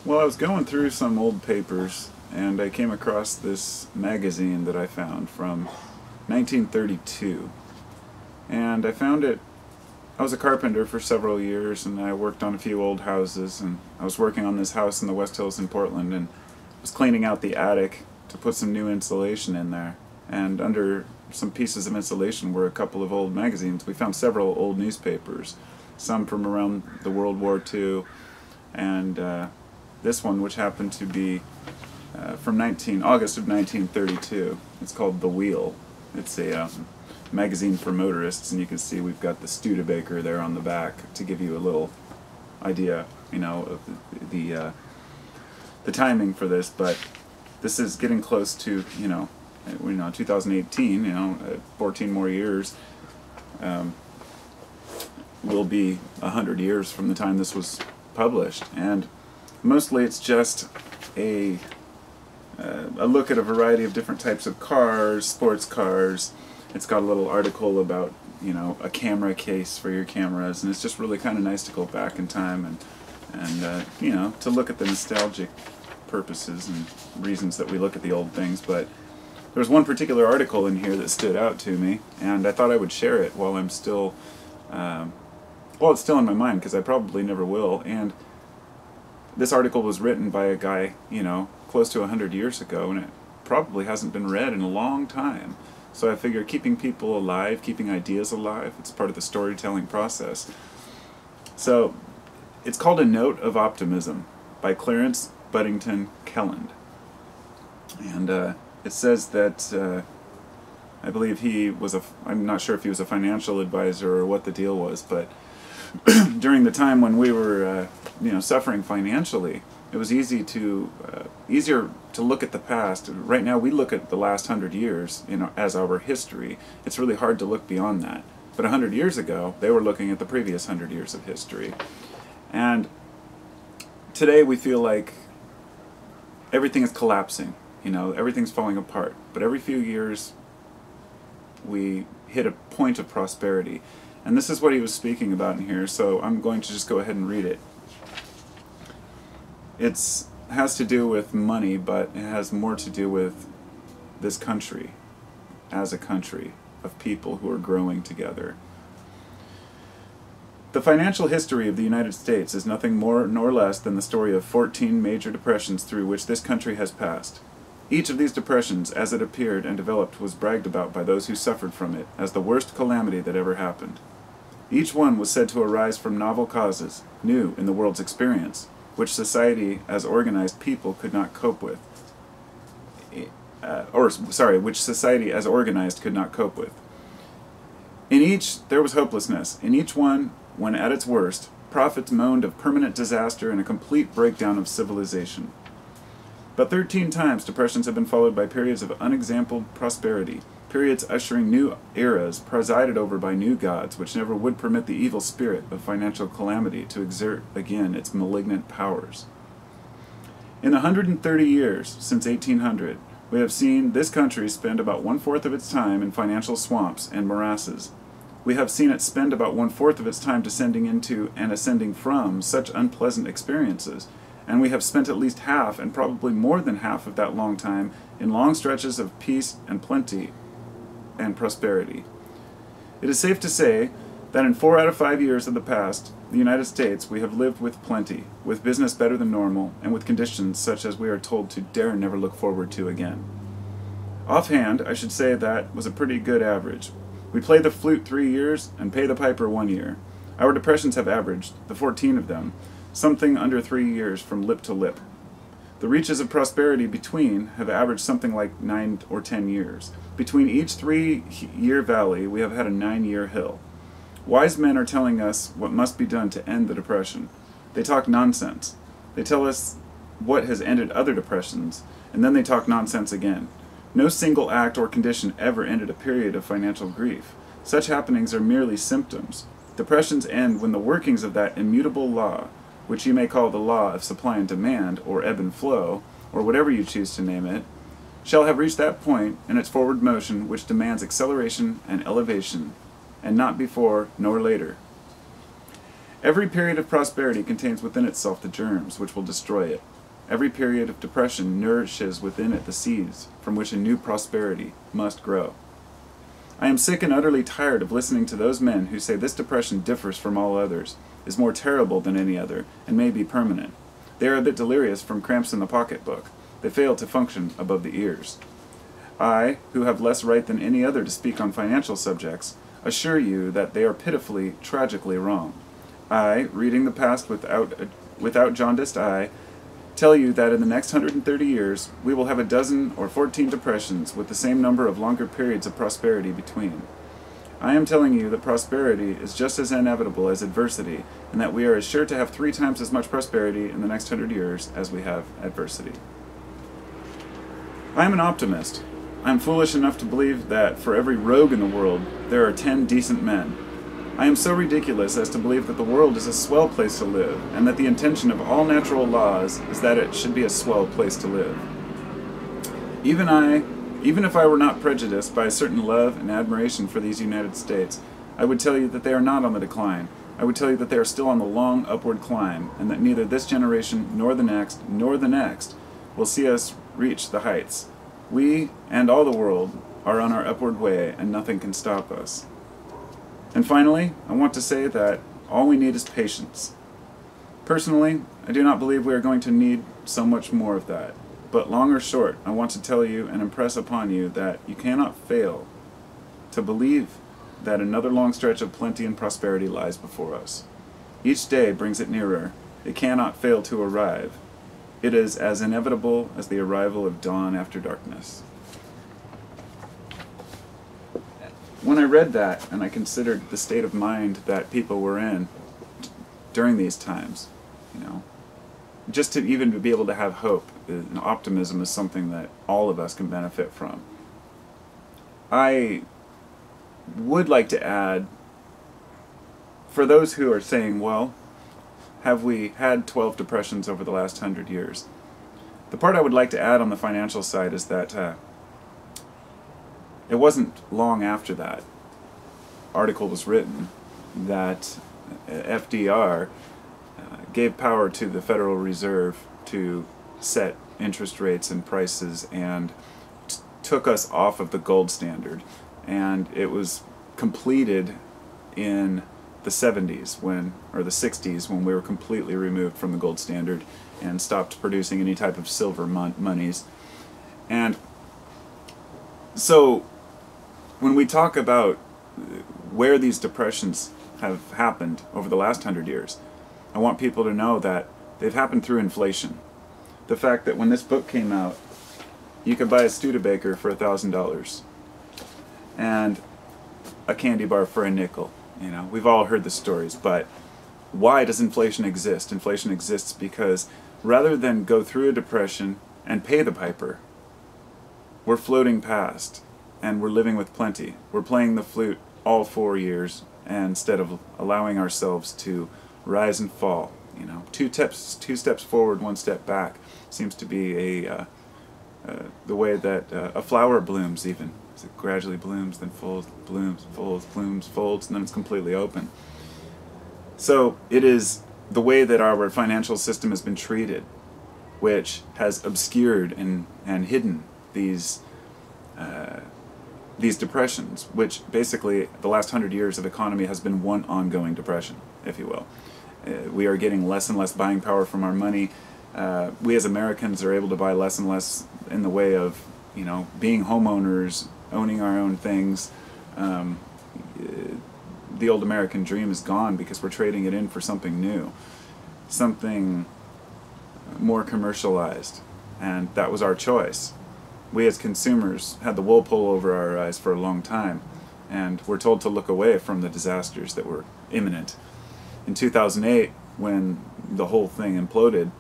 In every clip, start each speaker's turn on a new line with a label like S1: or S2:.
S1: Well, I was going through some old papers and I came across this magazine that I found from 1932. And I found it. I was a carpenter for several years and I worked on a few old houses. And I was working on this house in the West Hills in Portland and was cleaning out the attic to put some new insulation in there. And under some pieces of insulation were a couple of old magazines. We found several old newspapers, some from around the World War II, and this one, which happened to be from August of 1932. It's called The Wheel. It's a magazine for motorists, and you can see we've got the Studebaker there on the back to give you a little idea, of the timing for this. But this is getting close to, 2018. 14 more years. Will be 100 years from the time this was published, and mostly it's just a look at a variety of different types of cars, sports cars. It's got a little article about, a camera case for your cameras, and it's just really kind of nice to go back in time and to look at the nostalgic purposes and reasons that we look at the old things. But there was one particular article in here that stood out to me, and I thought I would share it while I'm still, it's still in my mind, because I probably never will. And this article was written by a guy, close to 100 years ago, and it probably hasn't been read in a long time. So I figure keeping people alive, keeping ideas alive, it's part of the storytelling process. So it's called A Note of Optimism by Clarence Buddington Kelland. And it says that I believe I'm not sure if he was a financial advisor or what the deal was, but during the time when we were suffering financially, it was easier to look at the past. Right now we look at the last 100 years as our history. It's really hard to look beyond that. But 100 years ago, they were looking at the previous 100 years of history. And today we feel like everything is collapsing, everything's falling apart. But every few years we hit a point of prosperity. And this is what he was speaking about in here, so I'm going to just go ahead and read it. It has to do with money, but it has more to do with this country as a country of people who are growing together. The financial history of the United States is nothing more nor less than the story of 14 major depressions through which this country has passed. Each of these depressions, as it appeared and developed, was bragged about by those who suffered from it as the worst calamity that ever happened. Each one was said to arise from novel causes, new in the world's experience, which society as organized people could not cope with. Which society as organized could not cope with. In each, there was hopelessness. In each one, when at its worst, prophets moaned of permanent disaster and a complete breakdown of civilization. But 13 times depressions have been followed by periods of unexampled prosperity, periods ushering new eras presided over by new gods, which never would permit the evil spirit of financial calamity to exert again its malignant powers. In the 130 years since 1800, we have seen this country spend about 1/4 of its time in financial swamps and morasses. We have seen it spend about 1/4 of its time descending into and ascending from such unpleasant experiences, and we have spent at least half, and probably more than half of that long time, in long stretches of peace and plenty and prosperity. It is safe to say that in 4 out of 5 years of the past, the United States, we have lived with plenty, with business better than normal, and with conditions such as we are told to dare never look forward to again. Offhand, I should say that was a pretty good average. We play the flute 3 years and pay the piper 1 year. Our depressions have averaged, the 14 of them, something under 3 years from lip to lip. The reaches of prosperity between have averaged something like 9 or 10 years. Between each 3-year valley, we have had a 9-year hill. Wise men are telling us what must be done to end the depression. They talk nonsense. They tell us what has ended other depressions, and then they talk nonsense again. No single act or condition ever ended a period of financial grief. Such happenings are merely symptoms. Depressions end when the workings of that immutable law, which you may call the law of supply and demand, or ebb and flow, or whatever you choose to name it, shall have reached that point in its forward motion which demands acceleration and elevation, and not before nor later. Every period of prosperity contains within itself the germs which will destroy it. Every period of depression nourishes within it the seeds from which a new prosperity must grow. I am sick and utterly tired of listening to those men who say this depression differs from all others, is more terrible than any other, and may be permanent. They are a bit delirious from cramps in the pocketbook. They fail to function above the ears. I, who have less right than any other to speak on financial subjects, assure you that they are pitifully, tragically wrong. I, reading the past without jaundiced eye, tell you that in the next 130 years we will have a dozen or 14 depressions with the same number of longer periods of prosperity between. I am telling you that prosperity is just as inevitable as adversity, and that we are as sure to have 3 times as much prosperity in the next 100 years as we have adversity. I am an optimist. I am foolish enough to believe that for every rogue in the world there are 10 decent men. I am so ridiculous as to believe that the world is a swell place to live, and that the intention of all natural laws is that it should be a swell place to live. Even if I were not prejudiced by a certain love and admiration for these United States, I would tell you that they are not on the decline. I would tell you that they are still on the long upward climb, and that neither this generation, nor the next, will see us reach the heights. We, and all the world, are on our upward way, and nothing can stop us. And finally, I want to say that all we need is patience. Personally, I do not believe we are going to need so much more of that. But long or short, I want to tell you and impress upon you that you cannot fail to believe that another long stretch of plenty and prosperity lies before us. Each day brings it nearer. It cannot fail to arrive. It is as inevitable as the arrival of dawn after darkness. When I read that, and I considered the state of mind that people were in during these times, just to even be able to have hope and optimism is something that all of us can benefit from. I would like to add, for those who are saying, well, have we had 12 depressions over the last 100 years? The part I would like to add on the financial side is that it wasn't long after that article was written that FDR gave power to the Federal Reserve to set interest rates and prices and took us off of the gold standard. And it was completed in the 70s or the 60s when we were completely removed from the gold standard and stopped producing any type of silver monies. And so when we talk about where these depressions have happened over the last 100 years, I want people to know that they've happened through inflation. The fact that when this book came out, you could buy a Studebaker for $1,000 and a candy bar for a nickel. We've all heard the stories, but why does inflation exist? Inflation exists because rather than go through a depression and pay the piper, we're floating past and we're living with plenty. We're playing the flute all 4 years instead of allowing ourselves to rise and fall. Two steps forward, 1 step back seems to be the way that a flower blooms. Even as it gradually blooms, then folds, blooms, folds, blooms, folds, and then it's completely open. So it is the way that our financial system has been treated, which has obscured and hidden these depressions, which basically the last 100 years of economy has been one ongoing depression, if you will. We are getting less and less buying power from our money. We as Americans are able to buy less and less in the way of, being homeowners, owning our own things. The old American dream is gone because we're trading it in for something new, something more commercialized, and that was our choice. We as consumers had the wool pulled over our eyes for a long time, and we're told to look away from the disasters that were imminent. In 2008, when the whole thing imploded,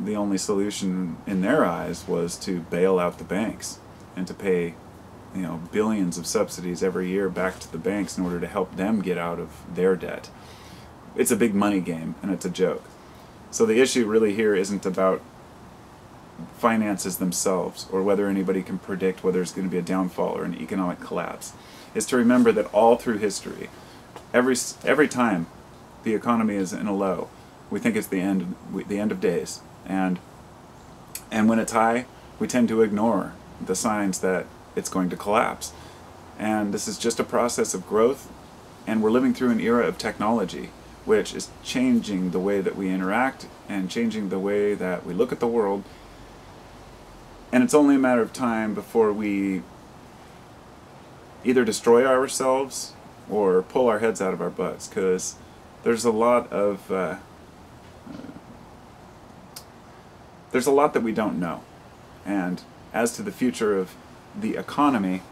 S1: the only solution in their eyes was to bail out the banks and to pay billions of subsidies every year back to the banks in order to help them get out of their debt. It's a big money game, and it's a joke. So the issue really here isn't about finances themselves or whether anybody can predict whether it's going to be a downfall or an economic collapse. It's to remember that all through history, every time the economy is in a low. We think it's the end of days, and when it's high, we tend to ignore the signs that it's going to collapse. And this is just a process of growth, and we're living through an era of technology, which is changing the way that we interact and changing the way that we look at the world. And it's only a matter of time before we either destroy ourselves or pull our heads out of our butts, because there's a lot that we don't know. And as to the future of the economy,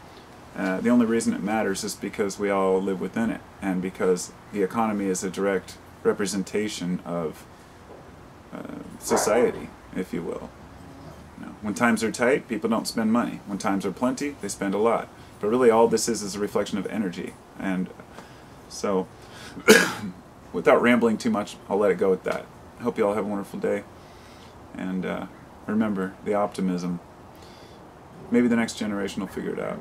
S1: the only reason it matters is because we all live within it, and because the economy is a direct representation of society, if you will. When times are tight, people don't spend money. When times are plenty, they spend a lot. But really all this is a reflection of energy. And so, without rambling too much, I'll let it go at that. I hope you all have a wonderful day. And remember, the optimism. Maybe the next generation will figure it out.